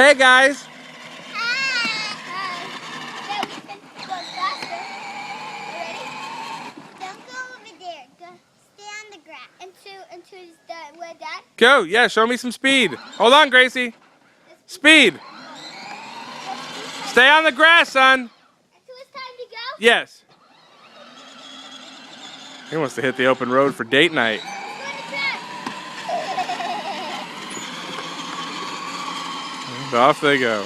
Hey guys. Yeah, we can go faster. You ready? Don't go over there. Go stay on the grass until the where Dad. Go. Yeah, show me some speed. Hold on, Gracie. Speed. Stay on the grass, son. Until it's time to go. Yes. He wants to hit the open road for date night. Let's go to the track. Off they go.